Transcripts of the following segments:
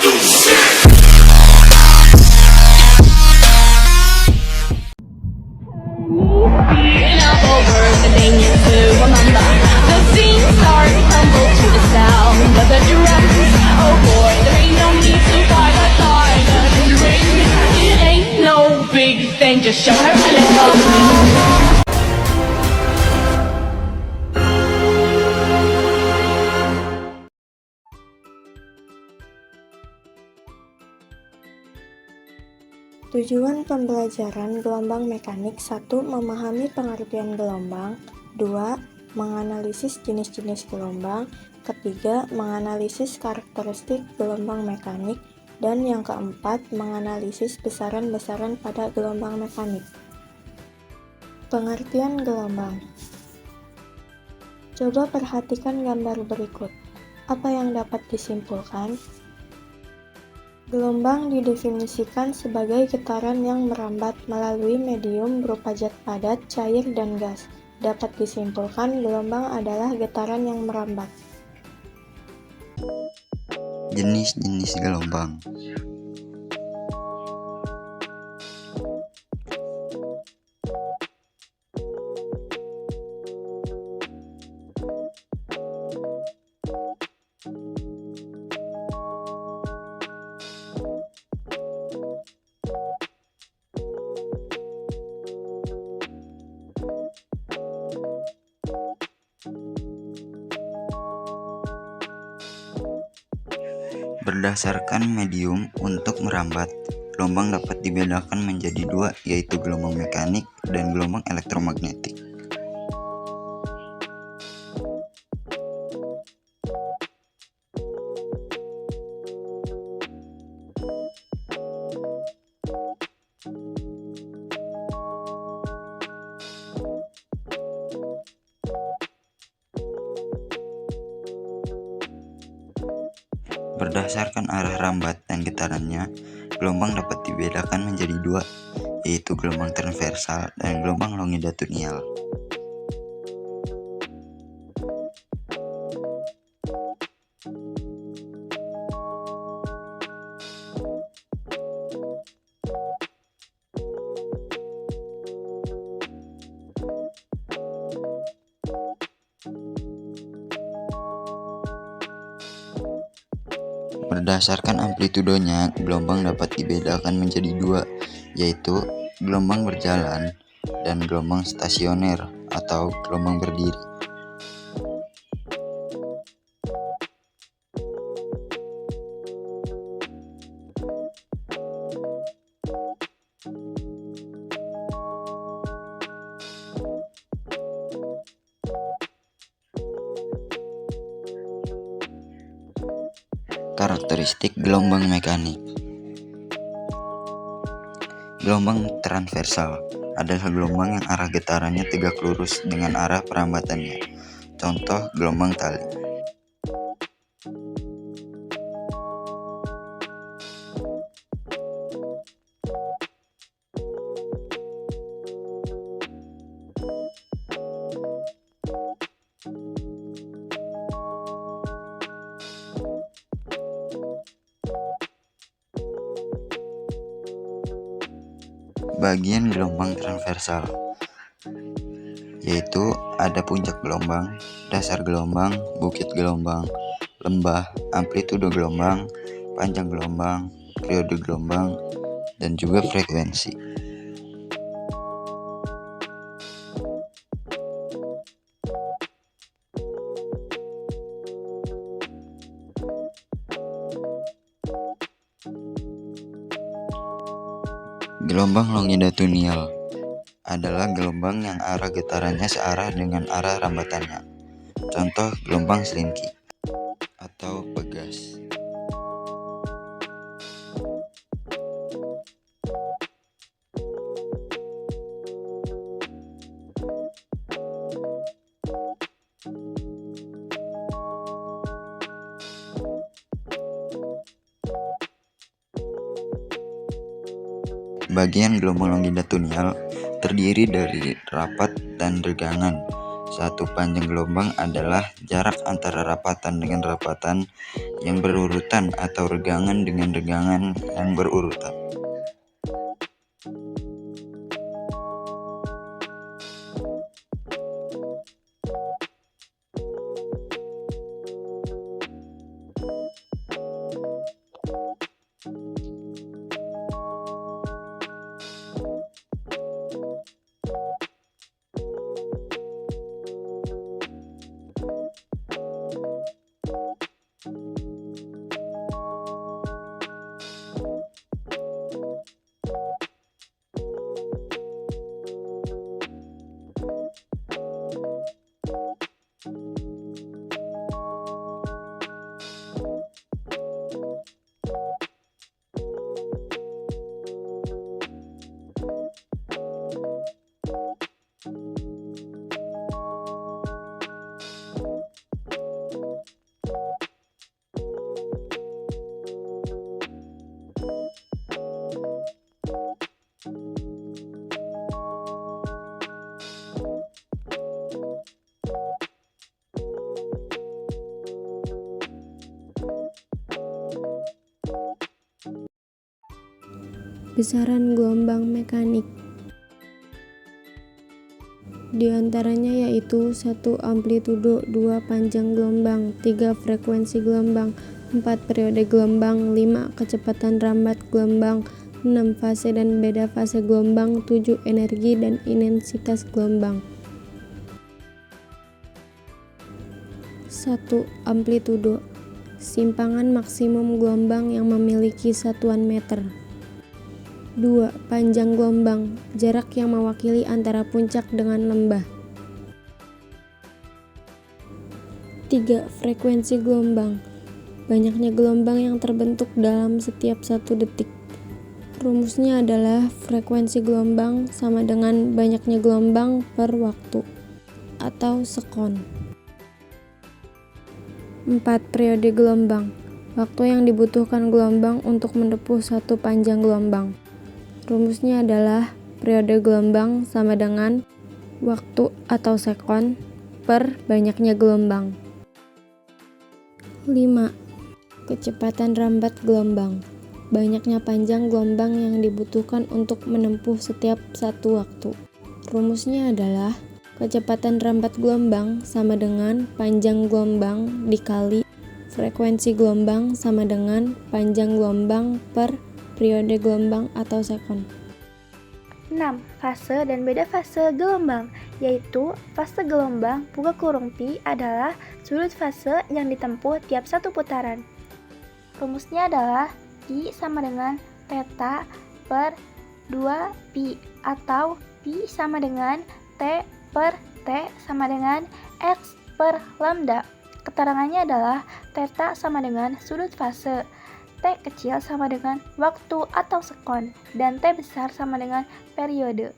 Beating up over the thing to remember. The scene start tumble to the sound of the drums. Oh boy, there ain't no need to fight a silent ring. It ain't no big thing, just show her a little. Tujuan pembelajaran gelombang mekanik 1. Memahami pengertian gelombang 2. Menganalisis jenis-jenis gelombang 3. Menganalisis karakteristik gelombang mekanik dan yang keempat, menganalisis besaran-besaran pada gelombang mekanik. Pengertian gelombang. Coba perhatikan gambar berikut. Apa yang dapat disimpulkan? Gelombang didefinisikan sebagai getaran yang merambat melalui medium berupa zat padat, cair, dan gas. Dapat disimpulkan gelombang adalah getaran yang merambat. Jenis-jenis gelombang. Berdasarkan medium untuk merambat, gelombang dapat dibedakan menjadi dua, yaitu gelombang mekanik dan gelombang elektromagnetik. Berdasarkan arah rambat dan getarannya, gelombang dapat dibedakan menjadi dua, yaitu gelombang transversal dan gelombang longitudinal. Berdasarkan amplitudonya, gelombang dapat dibedakan menjadi dua, yaitu gelombang berjalan dan gelombang stasioner atau gelombang berdiri. Karakteristik gelombang mekanik. Gelombang transversal adalah gelombang yang arah getarannya tegak lurus dengan arah perambatannya. Contoh gelombang tali. Bagian gelombang transversal, yaitu ada puncak gelombang, dasar gelombang, bukit gelombang, lembah, amplitudo gelombang, panjang gelombang, periode gelombang, dan juga frekuensi. Gelombang longitudinal adalah gelombang yang arah getarannya searah dengan arah rambatannya. Contoh gelombang selinki atau pegas. Bagian gelombang longitudinal terdiri dari rapat dan regangan. Satu panjang gelombang adalah jarak antara rapatan dengan rapatan yang berurutan atau regangan dengan regangan yang berurutan. Besaran gelombang mekanik di antaranya yaitu 1 amplitudo, 2 panjang gelombang, 3 frekuensi gelombang, 4 periode gelombang, 5 kecepatan rambat gelombang, 6 fase dan beda fase gelombang, 7 energi dan intensitas gelombang. 1. Amplitudo, simpangan maksimum gelombang yang memiliki satuan meter. 2. Panjang gelombang, jarak yang mewakili antara puncak dengan lembah. 3. Frekuensi gelombang, banyaknya gelombang yang terbentuk dalam setiap 1 detik. Rumusnya adalah frekuensi gelombang sama dengan banyaknya gelombang per waktu, atau sekon. 4. Periode gelombang, waktu yang dibutuhkan gelombang untuk menempuh satu panjang gelombang. Rumusnya adalah periode gelombang sama dengan waktu atau sekon per banyaknya gelombang. 5. Kecepatan rambat gelombang, banyaknya panjang gelombang yang dibutuhkan untuk menempuh setiap satu waktu. Rumusnya adalah kecepatan rambat gelombang sama dengan panjang gelombang dikali frekuensi gelombang sama dengan panjang gelombang per periode gelombang atau sekon. 6. Fase dan beda fase gelombang, yaitu fase gelombang buka kurung pi adalah sudut fase yang ditempuh tiap satu putaran. Rumusnya adalah pi sama dengan theta per 2 pi atau pi sama dengan t per t sama dengan x per lambda. Keterangannya adalah theta sama dengan sudut fase, T kecil sama dengan waktu atau sekon, dan T besar sama dengan periode.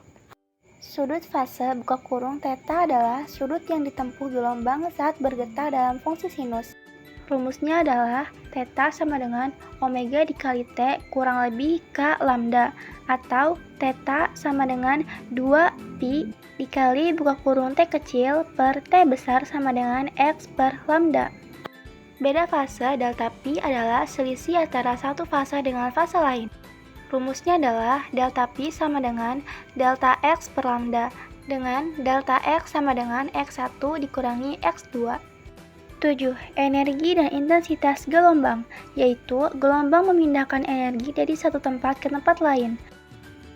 Sudut fase buka kurung theta adalah sudut yang ditempuh gelombang saat bergetar dalam fungsi sinus. Rumusnya adalah theta sama dengan omega dikali T kurang lebih K lambda, atau theta sama dengan 2 pi dikali buka kurung T kecil per T besar sama dengan X per lambda. Beda fase delta pi adalah selisih antara satu fase dengan fase lain. Rumusnya adalah delta pi sama dengan delta x per lambda, dengan delta x sama dengan x1 dikurangi x2. 7. Energi dan intensitas gelombang, yaitu gelombang memindahkan energi dari satu tempat ke tempat lain.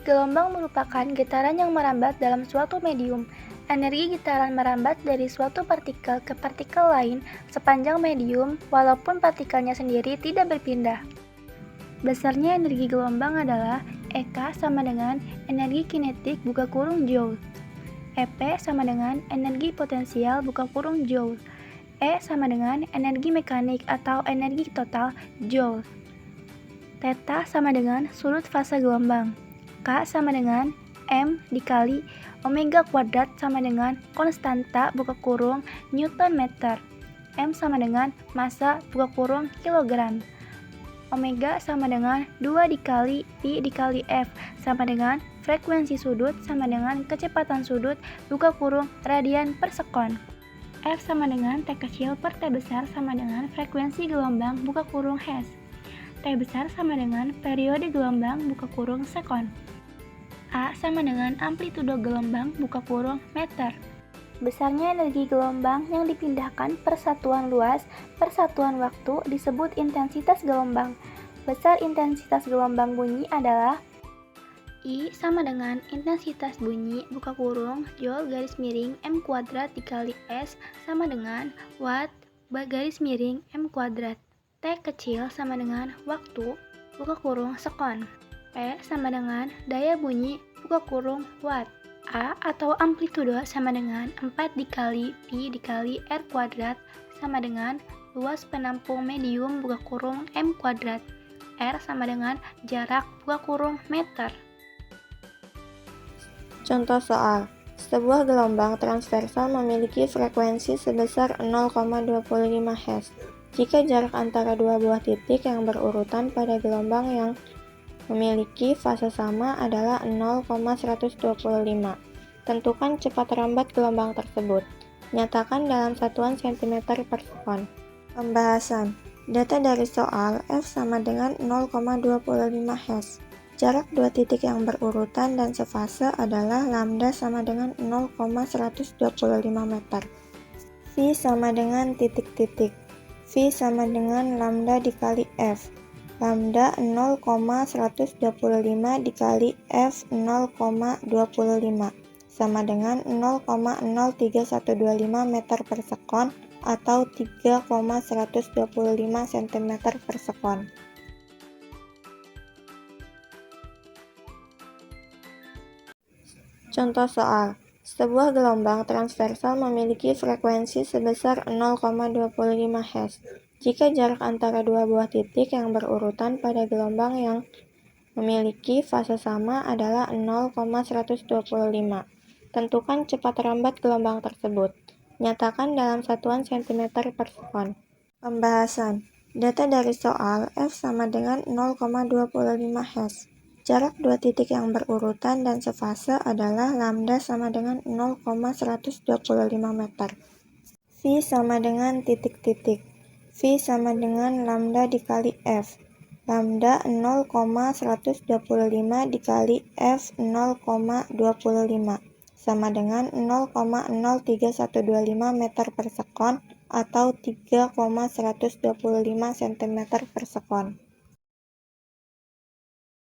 Gelombang merupakan getaran yang merambat dalam suatu medium. Energi getaran merambat dari suatu partikel ke partikel lain sepanjang medium walaupun partikelnya sendiri tidak berpindah. Besarnya energi gelombang adalah EK sama dengan energi kinetik buka kurung joule, EP sama dengan energi potensial buka kurung joule, E sama dengan energi mekanik atau energi total joule. Theta sama dengan sudut fase gelombang, K sama dengan M dikali omega kuadrat sama dengan konstanta buka kurung Newton meter, M sama dengan massa buka kurung kilogram, omega sama dengan 2 dikali pi dikali F sama dengan frekuensi sudut sama dengan kecepatan sudut buka kurung radian per sekon. F sama dengan T kecil per T besar sama dengan frekuensi gelombang buka kurung Hertz. T besar sama dengan periode gelombang buka kurung sekon. A sama dengan amplitudo gelombang buka kurung meter. Besarnya energi gelombang yang dipindahkan per satuan luas per satuan waktu disebut intensitas gelombang. Besar intensitas gelombang bunyi adalah I sama dengan intensitas bunyi buka kurung Joule garis miring M kuadrat dikali S sama dengan Watt garis miring M kuadrat. T kecil sama dengan waktu buka kurung sekon. P sama dengan daya bunyi buka kurung Watt. A atau amplitudo sama dengan 4 dikali Pi dikali R kuadrat sama dengan luas penampung medium buka kurung M kuadrat. R sama dengan jarak buka kurung meter. Contoh soal. Sebuah gelombang transversal memiliki frekuensi sebesar 0,25 Hz. Jika jarak antara dua buah titik yang berurutan pada gelombang yang memiliki fase sama adalah 0,125. Tentukan cepat rambat gelombang tersebut. Nyatakan dalam satuan cm per sekon. Pembahasan. Data dari soal F sama dengan 0,25 Hz. Jarak dua titik yang berurutan dan sefase adalah lambda sama dengan 0,125 meter. V sama dengan titik-titik. V sama dengan lambda dikali F. Lambda 0,125 dikali F 0,25 sama dengan 0,03125 meter per sekon atau 3,125 cm per sekon. Contoh soal. Sebuah gelombang transversal memiliki frekuensi sebesar 0,25 Hz. Jika jarak antara dua buah titik yang berurutan pada gelombang yang memiliki fase sama adalah 0,125. Tentukan cepat rambat gelombang tersebut. Nyatakan dalam satuan cm per sekon. Pembahasan. Data dari soal F sama dengan 0,25 Hz. Jarak dua titik yang berurutan dan sefase adalah lambda sama dengan 0,125 meter. V sama dengan titik-titik. V sama dengan lambda dikali F. Lambda 0,125 dikali F 0,25 sama dengan 0,03125 meter per sekon atau 3,125 cm per sekon.